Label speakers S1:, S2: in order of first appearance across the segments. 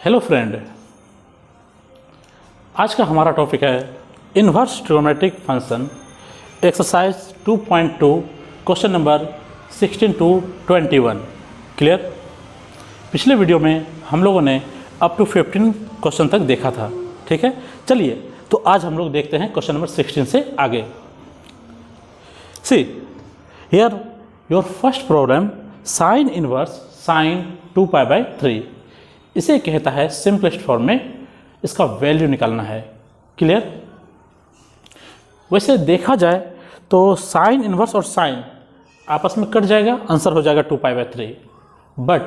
S1: Hello friend, आज का हमारा टॉपिक है inverse trigonometric function exercise 2.2 question number 16 to 21। Clear. पिछले वीडियो में हम लोगों ने अप टू 15 क्वेश्चन तक देखा था। ठीक है, चलिए तो आज हम लोग देखते हैं क्वेश्चन नंबर 16 से आगे। See here your first problem, sine inverse sine 2π/3। इसे कहता है सिंपलेस्ट फॉर्म में इसका वैल्यू निकालना है। क्लियर। वैसे देखा जाए तो साइन इनवर्स और साइन आपस में कट जाएगा, आंसर हो जाएगा 2π/3। बट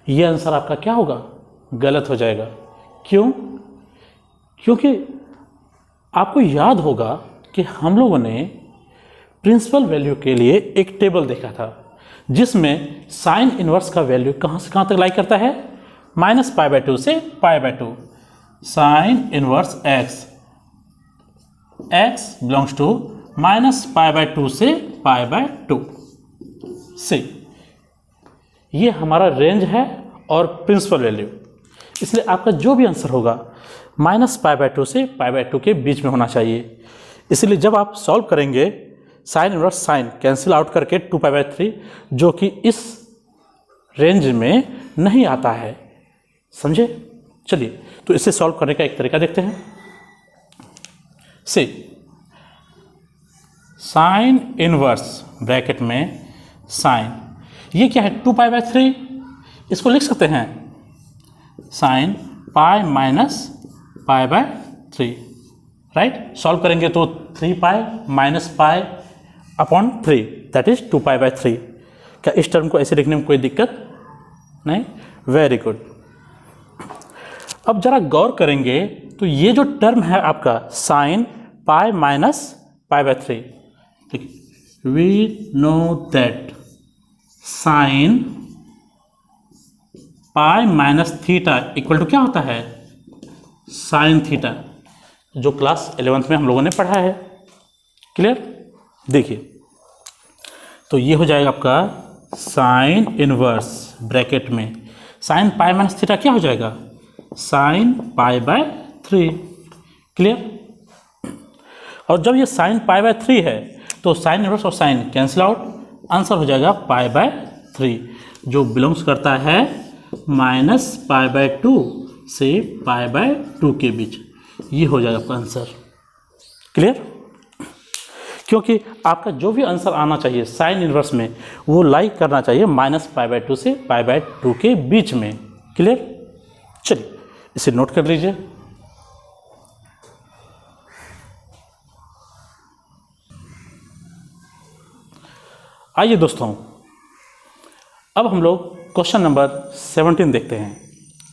S1: ये आंसर आपका क्या होगा? गलत हो जाएगा। क्यों? क्योंकि आपको याद होगा कि हम लोगों ने प्रिंसिपल वैल्यू के लिए एक टेबल देखा था जिसमें साइन इनवर्स का वैल्यू कहाँ से कहाँ तक लाई करता है? -π/2 से π/2। Sine inverse x belongs to -π/2 से π/2 से। ये हमारा रेंज है और प्रिंसिपल वैल्यू, इसलिए आपका जो भी आंसर होगा -π/2 से π/2 के बीच में होना चाहिए। इसलिए जब आप सॉल्व करेंगे sign inverse sign cancel out करके 2π/3 जो कि इस रेंज में नहीं आता है, समझे? चलिए तो इसे सॉल्व करने का एक तरीका देखते हैं। से साइन इनवर्स ब्रैकेट में साइन, ये क्या है? 2π/3। इसको लिख सकते हैं sine pi minus π/3। Right. Solve करेंगे तो 3π माइनस π/3 दैट इज 2π/3। क्या इस टर्म को ऐसे लिखने में कोई दिक्कत नहीं? Very good. अब जरा गौर करेंगे तो ये जो टर्म है आपका sine pi minus π/3, we know that sine pi minus theta equal to क्या होता है? साइन थीटा, जो क्लास 11th में हम लोगों ने पढ़ा है। क्लियर। देखिए तो ये हो जाएगा आपका साइन इनवर्स ब्रैकेट में साइन पाई माइनस थीटा क्या हो जाएगा? साइन π/3। क्लियर। और जब ये साइन π/3 है तो साइन इनवर्स और साइन कैंसिल आउट, आंसर हो जाएगा π/3 जो बिलोंग्स करता है -π/2 से π/2 के बीच। ये हो जाएगा आपका आंसर। क्लियर। क्योंकि आपका जो भी आंसर आना चाहिए साइन इनवर्स में वो लाई करना चाहिए -π/2 से π/2 के बीच में। क्लियर। चलिए इसे नोट कर लीजिए। आइए दोस्तों, अब हम लोग क्वेश्चन नंबर 17 देखते हैं।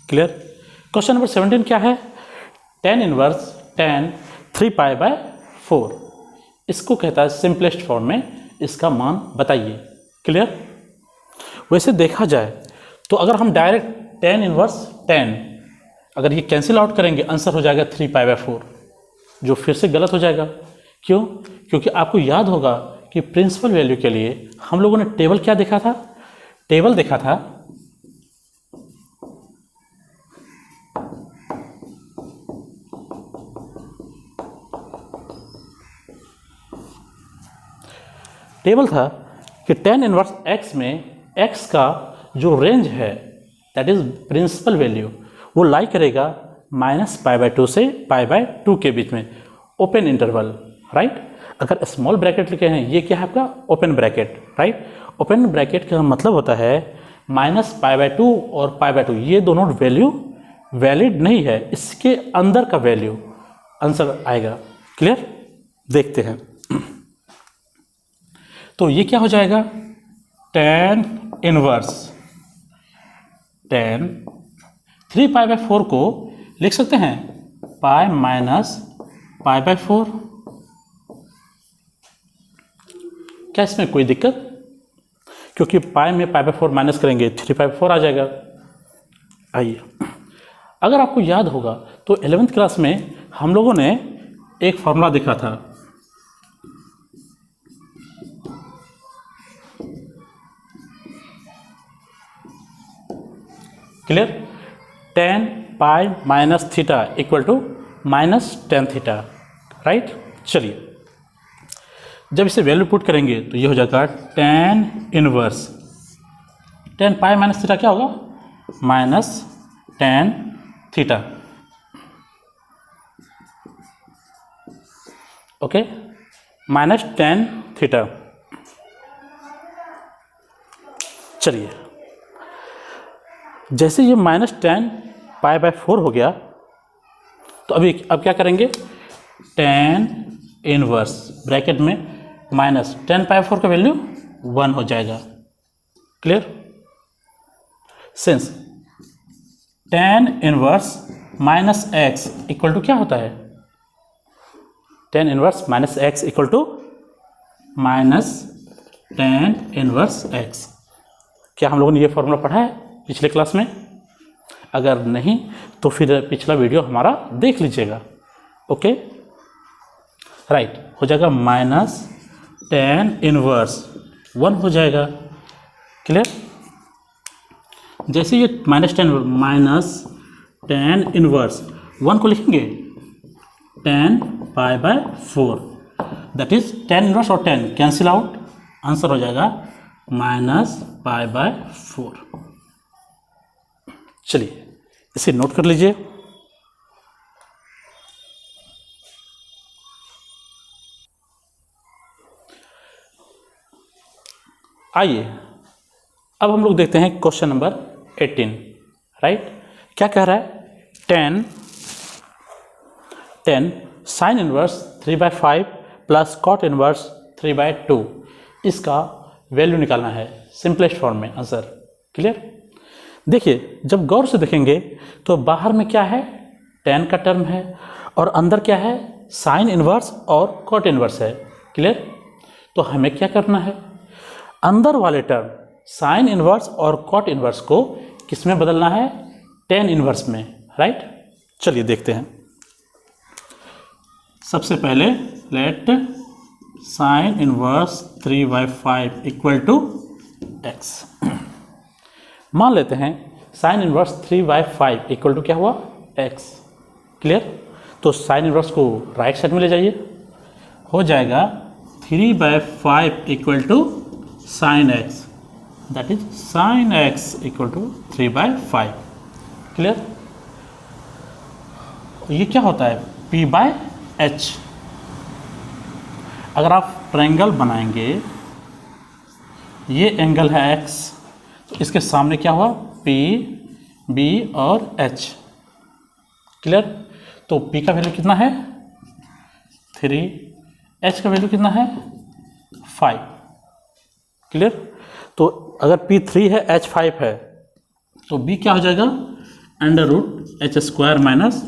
S1: क्लियर। क्वेश्चन नंबर 17 क्या है? tan inverse tan 3π/4। इसको कहता है सिंपलेस्ट फॉर्म में इसका मान बताइए। क्लियर। वैसे देखा जाए तो अगर हम डायरेक्ट tan इनवर्स tan अगर ये कैंसिल आउट करेंगे, आंसर हो जाएगा 3π/4 जो फिर से गलत हो जाएगा। क्यों? क्योंकि आपको याद होगा कि प्रिंसिपल वैल्यू के लिए हम लोगों ने टेबल क्या देखा था? टेबल देखा था टेबल था कि tan इनवर्स x में x का जो रेंज है दैट इज प्रिंसिपल वैल्यू वो लाई करेगा -π/2 से π/2 के बीच में, ओपन इंटरवल। राइट। अगर स्मॉल ब्रैकेट लिखे हैं, ये क्या है आपका? Open bracket. Right. Open bracket का मतलब होता है -π/2 और π/2 ये दोनों वैल्यू वैलिड नहीं है, इसके अंदर का वैल्यू आंसर आएगा। क्लियर। देखते हैं तो ये क्या हो जाएगा? tan इनवर्स tan 3π/4 को लिख सकते हैं पाई माइनस π/4। क्या इसमें कोई दिक्कत? क्योंकि पाई में π/4 माइनस करेंगे 3π/4 आ जाएगा। आइए, अगर आपको याद होगा तो 11th क्लास में हम लोगों ने एक फॉर्मूला देखा था। Clear. Tan pi minus theta equal to minus tan theta, right. चलिए जब इसे वैल्यू पुट करेंगे तो ये हो जाएगा tan inverse tan pi minus theta क्या होगा, minus tan theta, okay, minus tan theta. चलिए जैसे ये माइनस टेन पाई बाय 4 हो गया तो अब क्या करेंगे, टेन इनवर्स ब्रैकेट में माइनस टेन पाई 4 का वैल्यू 1 हो जाएगा, clear. Since tan inverse minus x equal to क्या होता है, tan inverse minus x equal to minus tan inverse x. क्या हम लोगों ने ये फॉर्मूला पढ़ा है पिछले क्लास में? अगर नहीं तो फिर पिछला वीडियो हमारा देख लीजिएगा, ओके, राइट। हो जाएगा माइनस टेन इनवर्स 1 हो जाएगा, क्लियर। जैसे ये माइनस टेन इनवर्स 1 को लिखेंगे ten pi by 4, that is tan inverse और 10 कैंसिल आउट, आंसर हो जाएगा माइनस पाई बाय 4। चलिए इसे नोट कर लीजिए। आइए अब हम लोग देखते हैं क्वेश्चन नंबर 18, राइट। क्या कह रहा है, tan sine inverse 3/5 plus cot inverse 3/2, इसका वैल्यू निकालना है सिंपलेस्ट फॉर्म में, आंसर, क्लियर। देखिए जब गौर से देखेंगे तो बाहर में क्या है, टेन का टर्म है और अंदर क्या है, साइन इनवर्स और कॉट इनवर्स है, क्लियर। तो हमें क्या करना है, अंदर वाले टर्म साइन इनवर्स और कॉट इनवर्स को किस में बदलना है, टेन इनवर्स में, राइट। चलिए देखते हैं। सबसे पहले let sine inverse 3/5 equal to x. मान लेते हैं साइन इनवर्स 3/5 इक्वल टू क्या हुआ, एक्स, क्लियर। तो साइन इनवर्स को राइट साइड में ले जाइए, हो जाएगा 3/5 equal to sine x, that is sine x equal to 3/5, clear. ये क्या होता है, p/h। अगर आप ट्रायंगल बनाएंगे, ये एंगल है x, तो इसके सामने क्या हुआ, p, b और h, क्लियर। तो p का वैल्यू कितना है 3, h का वैल्यू कितना है 5, क्लियर। तो अगर p 3 है h 5 है तो b क्या हो जाएगा, √h² minus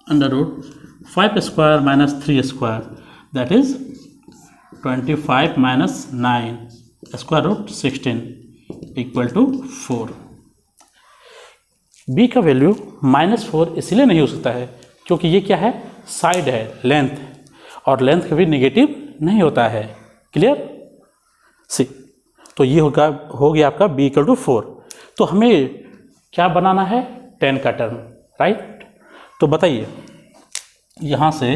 S1: √5² minus 3², that is 25 minus 9 √16 equal to 4। b का वैल्यू -4 इसलिए नहीं हो सकता है क्योंकि ये क्या है, साइड है, लेंथ, और लेंथ कभी नेगेटिव नहीं होता है, क्लियर। सी तो ये हो गया आपका b इक्वल टू 4। तो हमें क्या बनाना है, 10 का टर्म, राइट। तो बताइए यहाँ से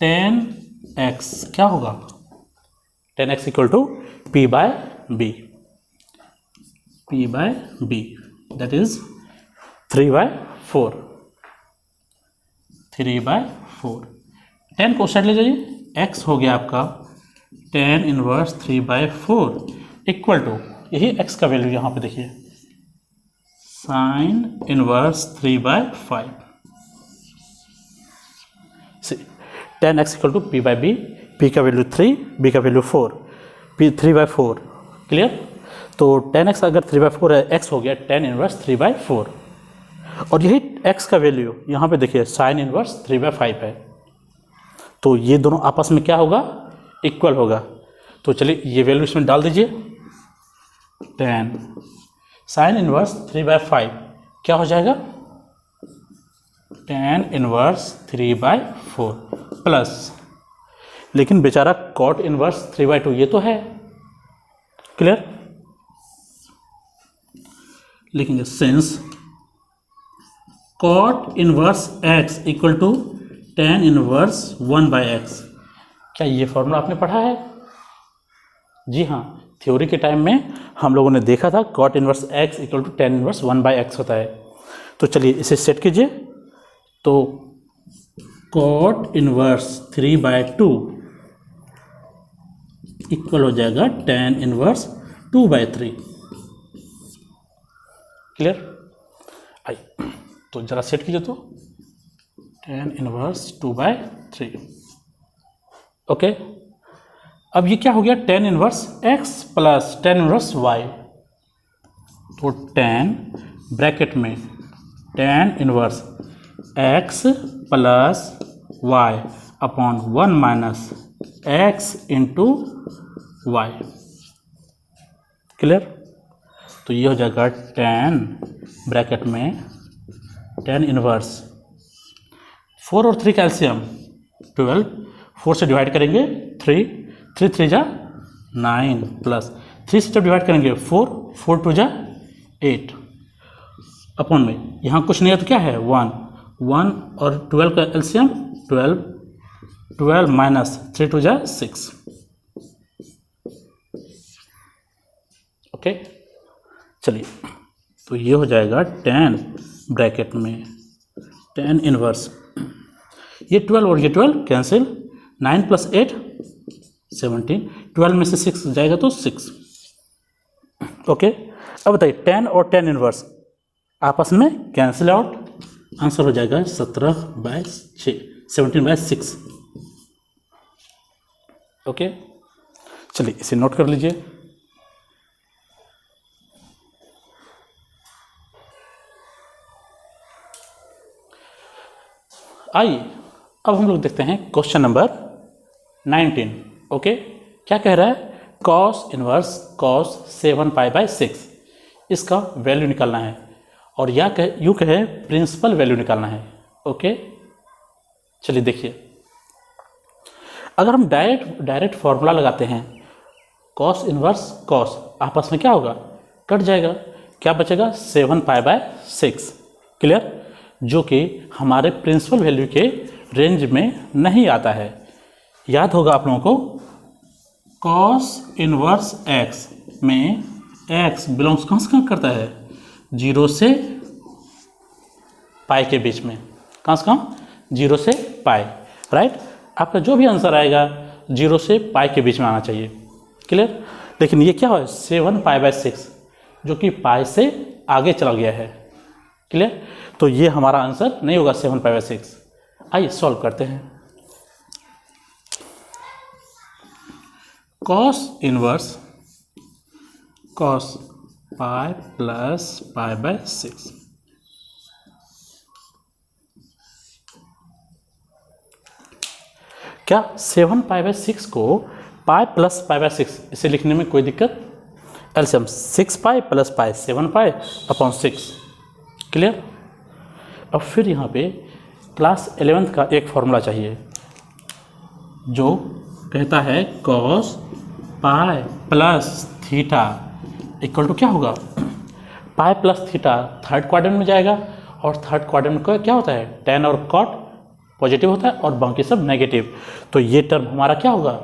S1: 10x क्या होगा, 10x equal to p/b, that is 3/4, 10 को साइड ले जाइए, x हो गया आपका 10 इनवर्स 3/4 इक्वल टू, यही x का वैल्यू यहाँ पे देखिए, sine inverse 3/5, 10x equal to p/b, p का वैल्यू 3, b का वैल्यू 4, p 3/4, क्लियर। तो 10x अगर 3/4 है, x हो गया 10 इनवर्स 3/4, और यही x का वैल्यू यहाँ पे देखिए साइन इनवर्स 3/5 है। तो ये दोनों आपस में क्या होगा, इक्वल होगा। तो चलिए ये वैल्यू इसमें डाल दीजिए, 10 साइन इनवर्स 3/5 क्या हो जाएगा, 10 इनवर्स 3/4 प्लस, लेकिन बेचारा कॉट इनवर्स 3/2 ये तो है, क्लियर। लिखेंगे since cot inverse x equal to tan inverse 1/x। क्या ये फॉर्मूला आपने पढ़ा है? जी हाँ, थ्योरी के टाइम में हम लोगों ने देखा था cot inverse x equal to tan inverse 1/x होता है। तो चलिए इसे सेट कीजिए। तो कॉट इनवर्स 3/2 इक्वल हो जाएगा टेन इनवर्स 2/3। क्लियर? आइए तो जरा सेट कीजिए। तो टेन इनवर्स 2/3। ओके, अब ये क्या हो गया? Tan inverse x plus tan inverse y। तो टेन ब्रैकेट में tan inverse x plus y upon 1 minus x into y। Clear? तो ये हो जाएगा टेन ब्रैकेट में टेन इनवर्स 4 और 3 कैल्शियम 12, 4 से डिवाइड करेंगे 3, 3 3 जा 9 प्लस 3 से जब डिवाइड करेंगे 4, 4 2 जा 8 अपॉन में यहाँ कुछ नहीं है तो क्या है 1, 1 और 12 का एलसीएम 12, 12 माइनस 3 2 जा 6। ओके, चलिए तो ये हो जाएगा 10 ब्रैकेट में 10 इनवर्स, ये 12 और ये 12 कैंसिल, 9 प्लस 8 17, 12 में से 6 जाएगा तो 6। ओके, अब बताइए 10 और 10 इनवर्स आपस में कैंसिल आउट, आंसर हो जाएगा 17/6, 17/6। ओके, चलिए इसे नोट कर लीजिए। आइए अब हम लोग देखते हैं क्वेश्चन नंबर 19। ओके, क्या कह रहा है? कॉस इनवर्स कॉस 7π/6 इसका वैल्यू निकालना है, और या यूँ कहे प्रिंसिपल वैल्यू निकालना है। ओके, चलिए देखिए, अगर हम डायरेक्ट फॉर्मूला लगाते हैं कॉस इनवर्स कॉस, आपस में क्या होगा? कट जाएगा, क्या बचेगा? 7π/6। क्लियर? जो कि हमारे प्रिंसिपल वैल्यू के रेंज में नहीं आता है। याद होगा आप लोगों को, कॉस इनवर्स एक्स में एक्स बिलोंग्स कहाँ से कहाँ करता है? 0 से पाई के बीच में। कहाँ से कहाँ? 0 से पाई, राइट? आपका जो भी आंसर आएगा 0 से पाई के बीच में आना चाहिए। क्लियर? लेकिन ये क्या है? 7π/6 जो कि पाई से आगे चला गया है। क्लियर? तो ये हमारा आंसर नहीं होगा 7π/6। आइए सॉल्व करते हैं। Cos inverse cos pi plus π/6, क्या 7π/6 को पाई प्लस π/6 इसे लिखने में कोई दिक्कत? LCM 6π plus pi 7π/6। क्लियर? अब फिर यहाँ पे क्लास 11th का एक फॉर्मूला चाहिए जो कहता है cos pi plus theta equal to क्या होगा? Pi plus theta third quadrant में जाएगा, और थर्ड क्वाड्रेंट का क्या होता है? टेन और कॉट पॉजिटिव होता है और बाकी सब नेगेटिव। तो ये टर्म हमारा क्या होगा?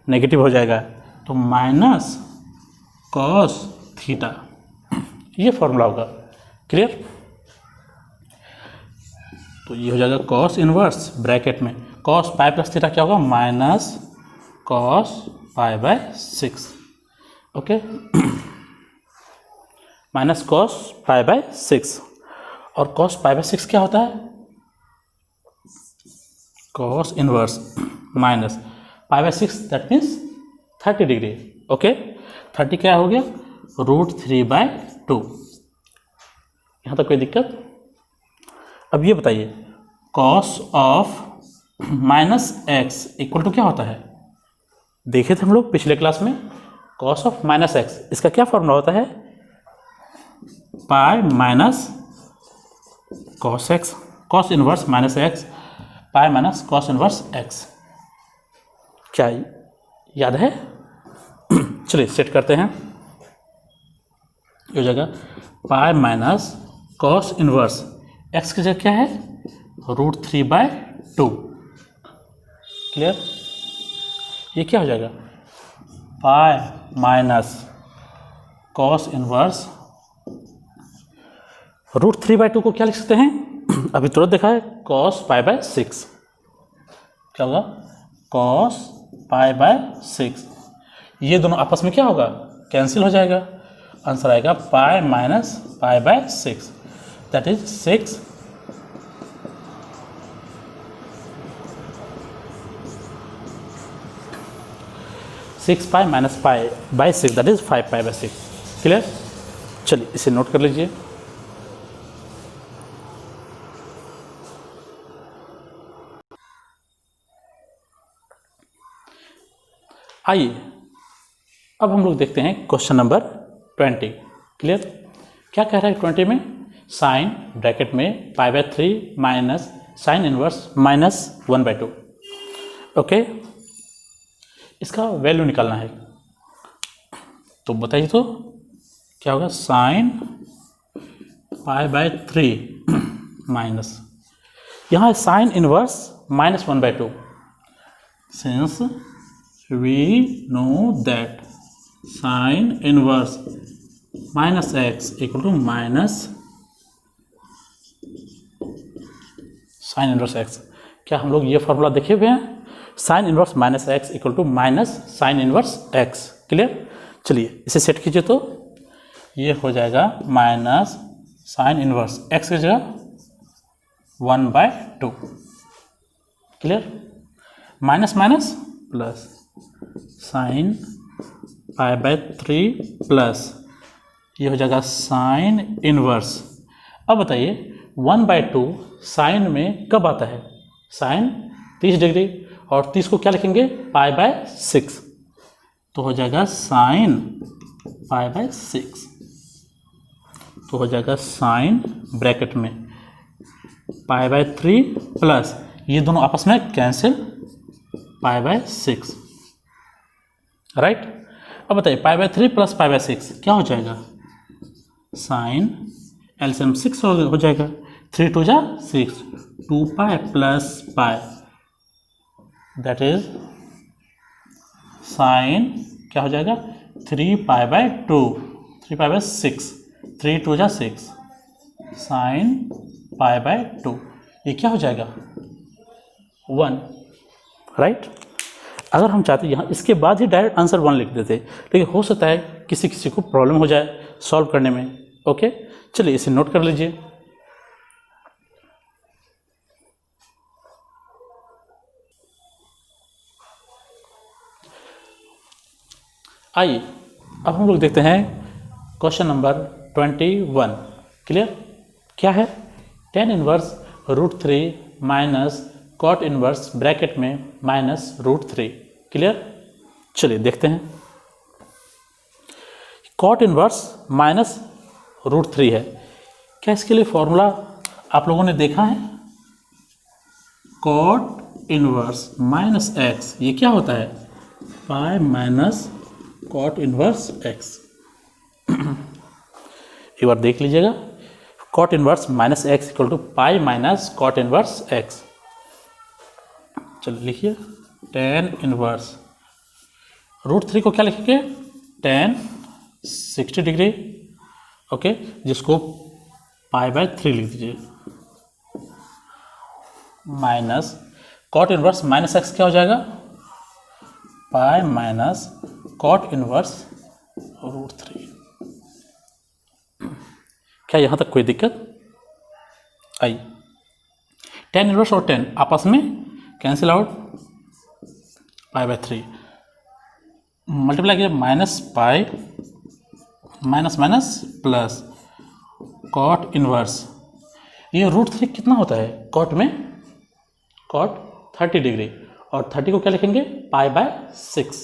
S1: नेगेटिव हो जाएगा। तो माइनस कॉस थीटा, ये फॉर्मूला होगा। क्लियर? तो ये हो जाएगा कॉस इनवर्स ब्रैकेट में कॉस पाई प्लस थीटा क्या होगा? Minus cos π/6। Okay, minus cos π/6, और कॉस π/6 क्या होता है? Cos inverse minus π/6 that means 30 degree. Okay, 30 क्या हो गया? √3/2। यहाँ तक कोई दिक्कत? अब ये बताइए cos of -x equal to क्या होता है? देखे थे हम लोग पिछले क्लास में, कॉस ऑफ -x इसका क्या फॉर्मूला होता है? Pi minus cos x, cos inverse -x, pi minus cos inverse x। क्या याद है? चलिए सेट करते हैं। हो जाएगा pi minus cos inverse x की जगह क्या है √3/2। क्लियर? ये क्या हो जाएगा पाई माइनस कॉस इनवर्स √3/2 को क्या लिख सकते हैं अभी तुरंत देखा है cos π/6। क्या होगा cos π/6। ये दोनों आपस में क्या होगा कैंसिल हो जाएगा। आंसर आएगा pi minus π/6 that is 6 pi minus π/6 that is 5 π/6। Clear? चलिए इसे नोट कर लीजिए। आइए अब हम लोग देखते हैं क्वेश्चन नंबर 20। क्लियर? क्या कह रहा है 20 में साइन ब्रैकेट में π/3 माइनस साइन इनवर्स -1/2। ओके, इसका वैल्यू निकालना है तो बताइए तो क्या होगा साइन π/3 माइनस यहाँ sine inverse -1/2 since we know that sin inverse minus x equal to minus sin inverse x। क्या हम लोग ये फॉर्मूला देखे हुए हैं sin inverse minus x equal to minus sine inverse x। Clear? चलिए इसे सेट कीजिए तो ये हो जाएगा माइनस साइन इनवर्स x की जगह 1/2। Clear? Minus minus plus sine π/3 plus ये हो जाएगा साइन इनवर्स। अब बताइए 1/2 साइन में कब आता है साइन 30 डिग्री और 30 को क्या लिखेंगे π/6 तो हो जाएगा साइन π/6 तो हो जाएगा साइन ब्रैकेट में π/3 प्लस ये दोनों आपस में कैंसिल π/6। राइट? अब बताइए π/3 प्लस π/6 क्या हो जाएगा साइन एलसीएम 6 हो जाएगा 3 2 जा 6 2π प्लस π दैट इज साइन क्या हो जाएगा 3π/2 3π/6 3 2 जा 6 साइन π/2 ये क्या हो जाएगा 1। राइट? अगर हम चाहते यहाँ इसके बाद ही डायरेक्ट आंसर 1 लिख देते लेकिन हो सकता है किसी किसी को प्रॉब्लम हो जाए सॉल्व करने में। ओके, चलिए इसे नोट कर लीजिए। आइए अब हम लोग देखते हैं क्वेश्चन नंबर 21। क्लियर? क्या है tan inverse √3 minus cot inverse bracket में -√3। क्लियर? चलिए देखते हैं। कॉट इनवर्स -√3 है। क्या इसके लिए फॉर्मूला आप लोगों ने देखा है? कॉट इनवर्स माइनस एक्स ये क्या होता है pi minus cot inverse x. एक बार देख लीजिएगा cot inverse minus x equal to pi minus cot inverse x. चलिए लिखिए tan इनवर्स √3 को क्या लिखेंगे tan 60 डिग्री। ओके, जिसको π/3 लिख दीजिए minus cot inverse minus x क्या हो जाएगा पाई माइनस कॉट इनवर्स √3। क्या यहाँ तक कोई दिक्कत आई? tan इनवर्स और tan आपस में कैंसिल आउट π/3 मल्टीप्लाई किया minus pi minus minus plus cot inverse ये √3 कितना होता है कॉट में कॉट 30 डिग्री और 30 को क्या लिखेंगे π/6।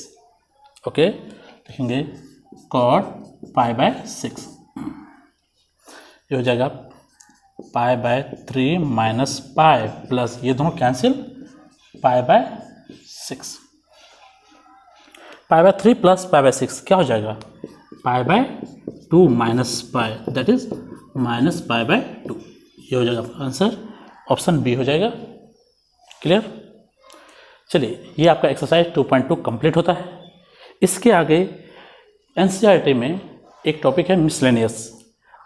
S1: ओके, लिखेंगे कॉट π/6 ये हो जाएगा π/3 माइनस पाई प्लस ये दोनों कैंसिल π/6 π/3 प्लस π/6 क्या हो जाएगा π/2 2 minus pi, that is minus pi by 2। ये हो जाएगा आपका आंसर, ऑप्शन बी हो जाएगा। क्लियर? चलिए, ये आपका एक्सरसाइज 2.2 कंप्लीट होता है। इसके आगे एनसीईआरटी में एक टॉपिक है मिसलेनियस।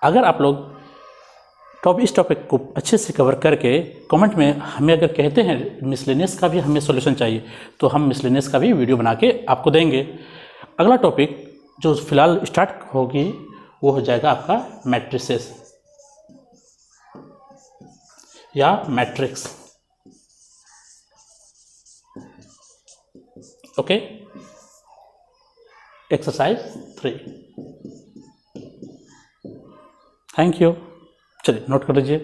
S1: अगर आप लोग इस टॉपिक को अच्छे से कवर करके कमेंट में हमें अगर कहते हैं मिसलेनियस का भी हमें सॉल्यूशन चाहिए, तो हम मिसलेनियस का भी वीडियो बना के आपको देंगे। अगला टॉपिक जो फिलहाल स्टार्ट होगी वो हो जाएगा आपका मैट्रिसेस या matrix. Okay, exercise 3। Thank you. चलिए नोट कर लीजिए।